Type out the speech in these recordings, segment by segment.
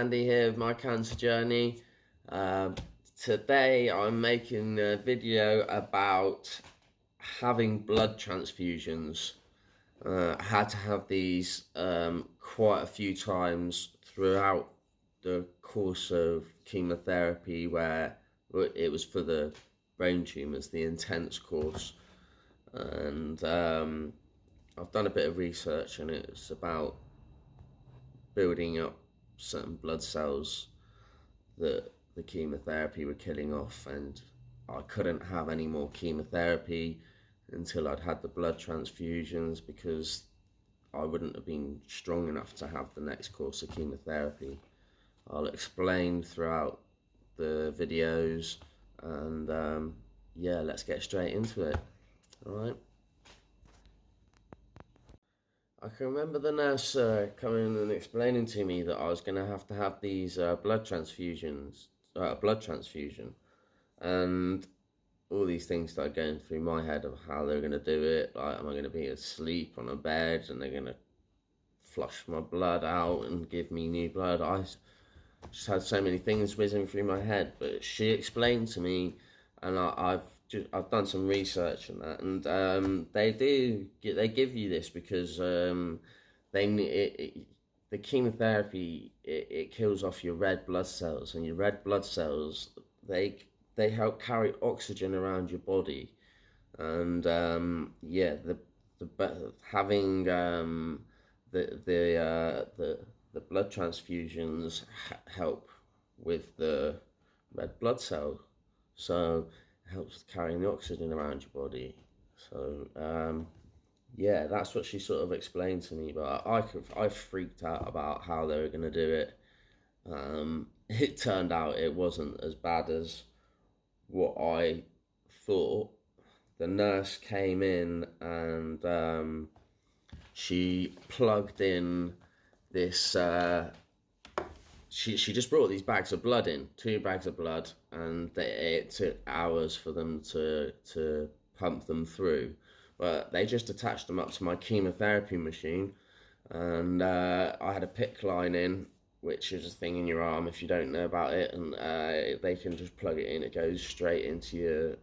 Andy here with my cancer journey. Today I'm making a video about having blood transfusions. I had to have these quite a few times throughout the course of chemotherapy, where it was for the brain tumours, the intense course. And I've done a bit of research, and it's about building up certain blood cells that the chemotherapy were killing off, and I couldn't have any more chemotherapy until I'd had the blood transfusions, because I wouldn't have been strong enough to have the next course of chemotherapy. I'll explain throughout the videos, and yeah, let's get straight into it. Alright. I can remember the nurse coming and explaining to me that I was going to have these blood transfusions, blood transfusion, and all these things started going through my head of how they're going to do it. Like, am I going to be asleep on a bed and they're going to flush my blood out and give me new blood? I just had so many things whizzing through my head, but she explained to me, and I've done some research on that, and they give you this because the chemotherapy, it kills off your red blood cells, and your red blood cells, they help carry oxygen around your body, and yeah, having the blood transfusions help with the red blood cell, so it helps with carrying the oxygen around your body. So yeah, that's what she sort of explained to me, but I freaked out about how they were going to do it. It turned out it wasn't as bad as what I thought. The nurse came in, and she plugged in this she just brought these bags of blood in, 2 bags of blood, and it took hours for them to pump them through. But they just attached them up to my chemotherapy machine, and I had a PICC line in, which is a thing in your arm if you don't know about it, and they can just plug it in. It goes straight into your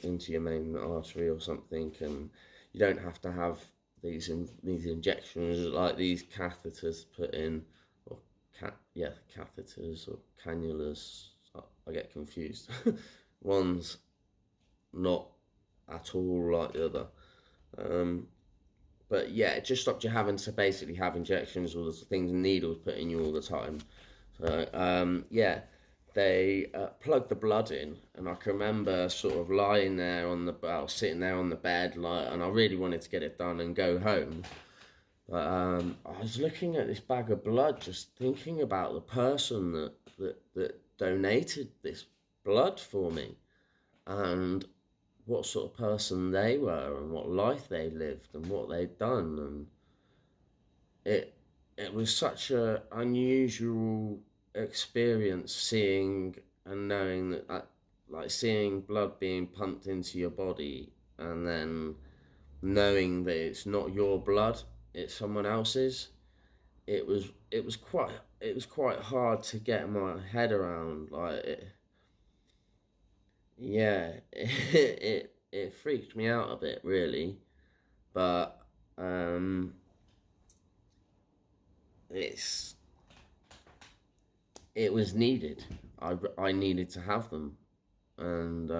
into your main artery or something, and you don't have to have these injections, like these catheters put in, or catheters or cannulas. I get confused. One's not at all like the other. But yeah, it just stopped you having to basically have injections or needles put in you all the time. So yeah, they plugged the blood in, and I can remember sort of lying there sitting there on the bed, and I really wanted to get it done and go home. But I was looking at this bag of blood, just thinking about the person that donated this blood for me, and what sort of person they were, and what life they lived, and what they'd done. And it was such a unusual experience, seeing and knowing that, like seeing blood being pumped into your body, and then knowing that it's not your blood, it's someone else's. It was quite hard to get my head around. Yeah, it freaked me out a bit, really, but it was needed. I needed to have them, and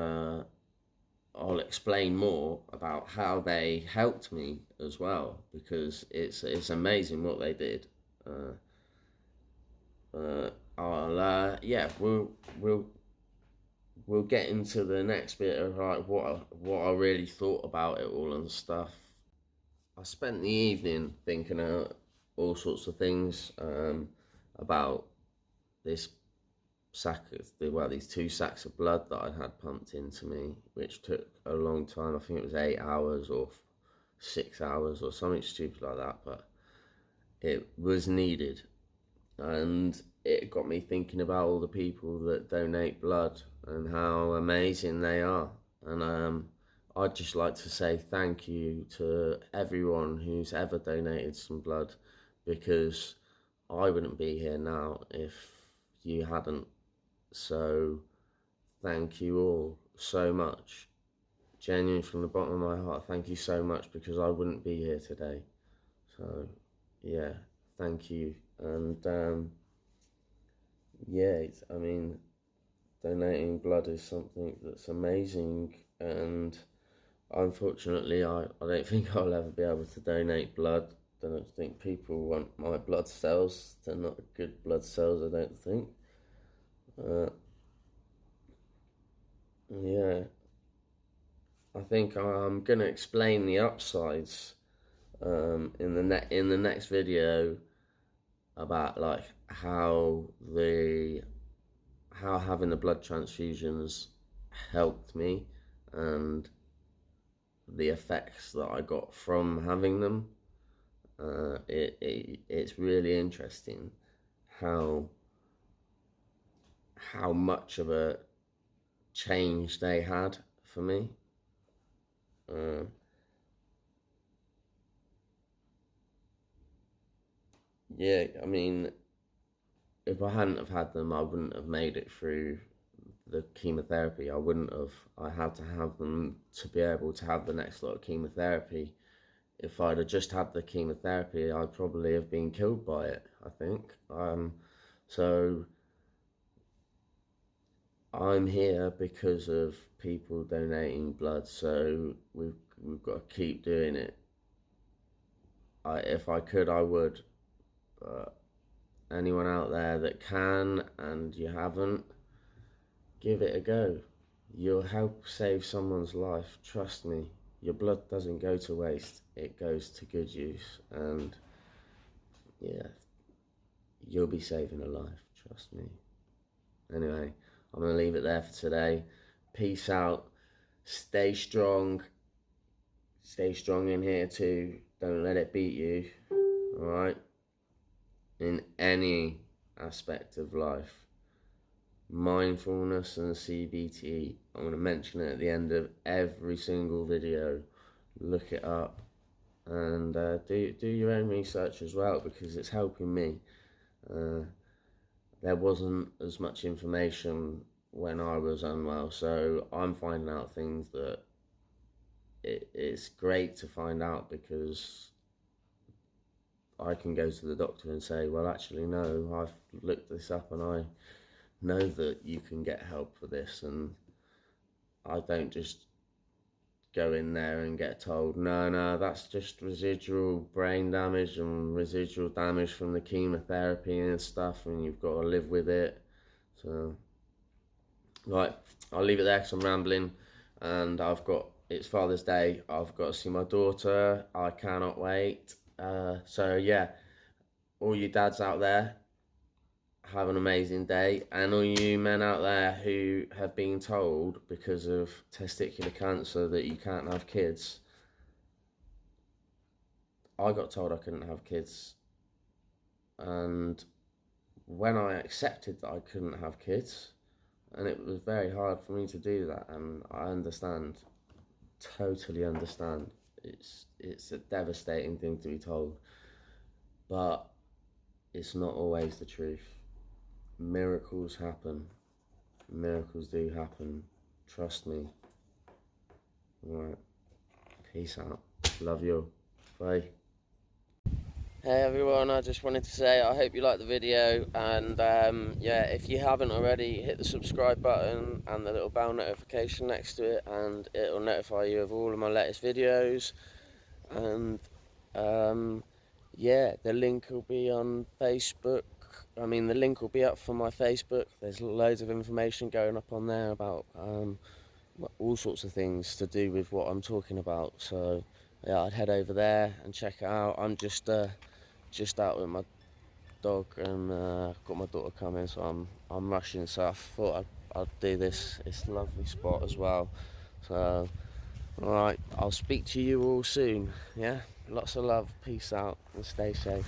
I'll explain more about how they helped me as well, because it's amazing what they did. Yeah, we'll get into the next bit of like what I really thought about it all and stuff. I spent the evening thinking of all sorts of things about this these 2 sacks of blood that I'd had pumped into me, which took a long time. I think it was 8 hours or 6 hours or something stupid like that, but it was needed. And it got me thinking about all the people that donate blood and how amazing they are. And I'd just like to say thank you to everyone who's ever donated some blood, because I wouldn't be here now if you hadn't. So thank you all so much. Genuinely from the bottom of my heart, thank you so much, because I wouldn't be here today. So yeah, thank you. And yeah, I mean, donating blood is something that's amazing, and unfortunately I don't think I'll ever be able to donate blood. I don't think people want my blood cells. They're not good blood cells, I don't think. Yeah, I think I'm gonna explain the upsides in the next video, about like how having the blood transfusions helped me, and the effects that I got from having them. It's really interesting how much of a change they had for me. Yeah, I mean, if I hadn't have had them, I wouldn't have made it through the chemotherapy. I had to have them to be able to have the next lot of chemotherapy. If I'd have just had the chemotherapy, I'd probably have been killed by it, I think. So I'm here because of people donating blood, so we've got to keep doing it. If I could, I would, but anyone out there that can and you haven't, give it a go. You'll help save someone's life, trust me. Your blood doesn't go to waste, it goes to good use, and yeah, you'll be saving a life, trust me. Anyway, I'm going to leave it there for today. Peace out, stay strong in here too, don't let it beat you, alright? In any aspect of life. Mindfulness and CBT, I'm going to mention it at the end of every single video. Look it up, and do your own research as well, because it's helping me. There wasn't as much information when I was unwell, so I'm finding out things that it's great to find out, because I can go to the doctor and say, well, actually, no, I've looked this up and I know that you can get help for this, and I don't just go in there and get told, no, that's just residual brain damage and residual damage from the chemotherapy and stuff, and you've got to live with it. So, right, I'll leave it there because I'm rambling, and it's Father's Day, I've got to see my daughter, I cannot wait. So yeah, all you dads out there, have an amazing day, and all you men out there who have been told because of testicular cancer that you can't have kids. I got told I couldn't have kids, and when I accepted that I couldn't have kids, and it was very hard for me to do that, and I understand, totally understand. It's a devastating thing to be told, but it's not always the truth. Miracles happen. Miracles do happen. Trust me. Alright. Peace out. Love you. Bye. Hey everyone, I just wanted to say I hope you liked the video, and yeah, if you haven't already, hit the subscribe button and the little bell notification next to it, and it'll notify you of all of my latest videos. And yeah, the link will be on Facebook. I mean, the link will be up for my Facebook. There's loads of information going up on there about all sorts of things to do with what I'm talking about. So yeah, I'd head over there and check it out. I'm just out with my dog, and got my daughter coming, so I'm rushing. So I thought I'd do this. It's a lovely spot as well. So alright, I'll speak to you all soon. Yeah, lots of love. Peace out and stay safe.